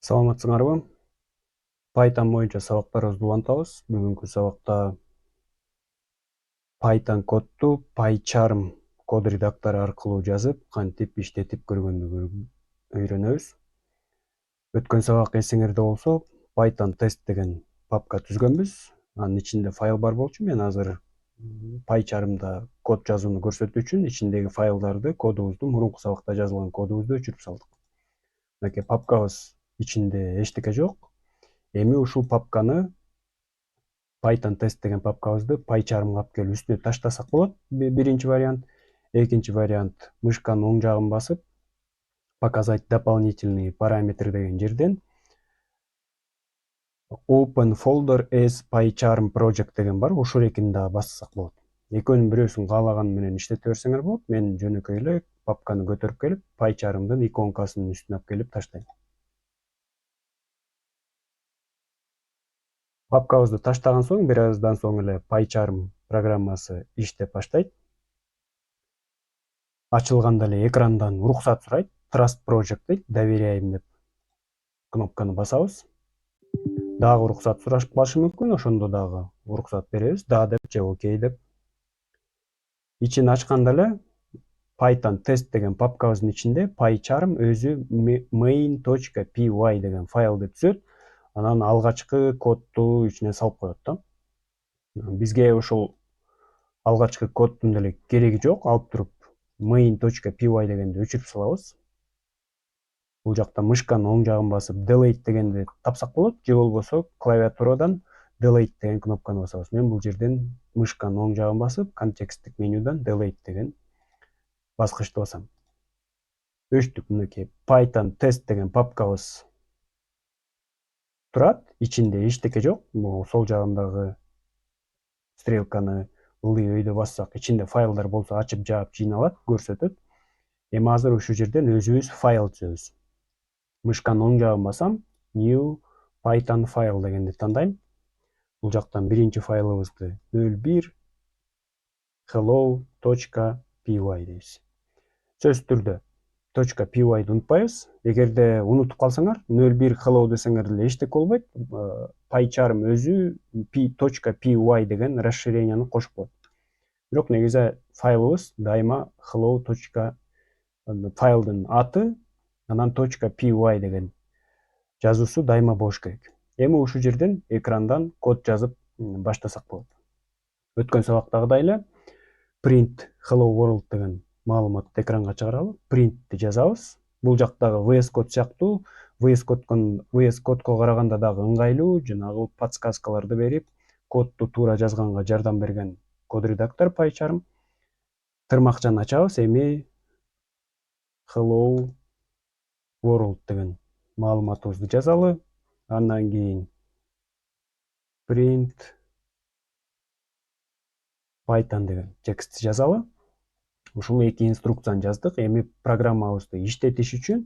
Саламатсыңарбы? Python боюнча сабактарыбызды улантабыз. Бүгүнкү сабакта Python кодду PyCharm код редактору аркылуу жазып, кантип иштетип көргөндү үйрөнөбүз. Өткөн сабак эсиңерде болсо, Python тест деген папка түзгөнбүз. Анын ичинде файл бар болчу. Мен азыр PyCharmда код жазууну көрсөтүү үчүн ичиндеги файлдарды, кодубузду, мурунку сабакта жазылган кодубузду өчүрүп салдык. Мынакей папкабыз ичинде эчтеке жок. Эми ушул папканы Python тест деген папкабызды PyCharmга алып келип үстүнө таштасак болот. Биринчи вариант. Экинчи вариант, мышканын оң жагын басып, показать дополнительные параметры деген жерден Open folder as PyCharm project деген бар. Ушул экини дагы бассак болот. Экөөнүн бирөөсүн каалаган менен иштете берсеңер болот. Мен жөнөкөй эле папканы көтөрүп келип, PyCharmдын иконкасынын үстүнө алып келип таштайм. Папкабызды таштаган соң, бир аздан соң эле PyCharm программасы иштеп баштайт. Ачылганда эле экрандан уруксат сурайт. Trust Project дейт, доверяем деп кнопканы басабыз. Дагы уруксат сурашып калышы мүмкүн, ошондо дагы уруксат беребиз. Да деп же окей деп. Ичин ачканда эле Python тест деген папкабыздын ичинде PyCharm өзү main.py деген файлды түзөт. Анан алгачкы кодду ичине салып коет да. Бизге ушул алгачкы коддун деле кереги жок. Алып туруп main.py дегенди өчүрүп салабыз. Бул жакта мышканын оң жагын басып delete дегенди тапсак болот, же болбосо клавиатурадан delete деген кнопканы басабыз. Мен бул жерден мышканын оң жагын басып, контексттик менюдан delete деген баскычты басам. Өчтүк, мынакей Python тест деген папкабыз турат, ичинде эчтеке жок. Могу сол жагындагы стрелканы ылдый өйдө бассак, ичинде файлдар болсо ачып жаап жыйналат, көрсөтөт. Эми азыр ушул жерден өзүбүз файл түзөбүз. Мышканын оң жагын басам, new Python файл дегенди тандайм. Бул жактан биринчи файлыбызды 01 hello.py дейбиз. Сөзсүз түрдө .py'ды унутпайбыз. Эгерде унутуп калсаңар, 01 hello десеңер деле эчтеке болбойт. PyCharm өзү .py деген расширенияны кошуп коет. Бирок негизи файлыбыз дайыма hello. Файлдын аты, анан .py деген жазуусу дайыма болуш керек. Эми ушул жерден экрандан код жазып баштасак болот. Өткөн сабактагыдай эле print hello world деген маалыматты экранга чыгаралы, printти жазабыз. Бул жактагы VS Code сыяктуу, VS Code'го караганда дагы ыңгайлуу, жанагы подсказкаларды берип, кодду туура жазганга жардам берген код редактор PyCharm. Тырмакчаны ачабыз, эми hello world деген маалыматыбызды жазалы. Андан кийин print Python деген текстти жазалы. Ушул эки инструкцияны жаздык. Эми программабызды иштетиш үчүн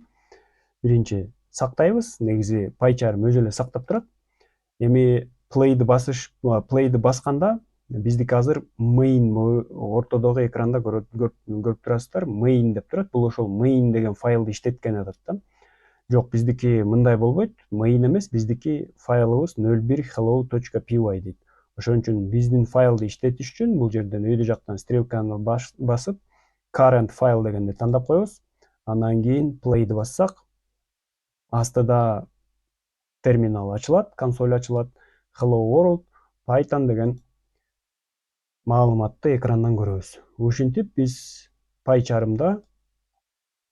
биринчи сактайбыз. Негизи PyCharm өзү эле сактап турат. Эми play'ды басканда биздики азыр main ортодогу экранда көрүп турасыздар. Main деп турат. Бул ошол main деген файлды иштеткен атат да. Жок, биздики мындай болбойт. Main эмес, биздики файлыбыз 01 hello.py дейт. Ошон үчүн биздин файлды иштетиш үчүн бул жерден өйдө жактан стрелканы басып, current file дегенди тандап коебуз. Андан кийин play'ды бассак, астыда терминал ачылат, консоль ачылат. Hello world, Python деген маалыматты экрандан көрөбүз. Ушинтип биз PyCharmда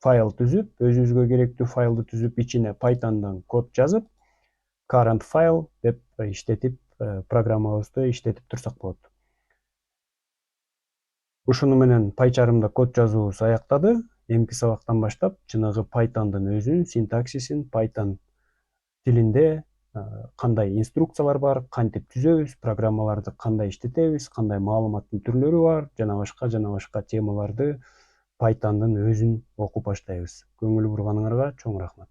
файл түзүп, өзүбүзгө керектүү файлды түзүп, ичине Pythonдан код жазып, current file деп иштетип, программабызды иштетип турсак болот. Ушуну менен PyCharmда код жазуубуз аяктады. Эмки сабактан баштап жанагы Pythondун өзүнүн синтаксисин, Python тилинде кандай инструкциялар бар, кантип түзөбүз, программаларды кандай иштетебиз, кандай маалыматтын түрлөрү бар, жана башка темаларды Pythondун өзүн окуп баштайбыз. Көңүл бурганыңарга чоң рахмат.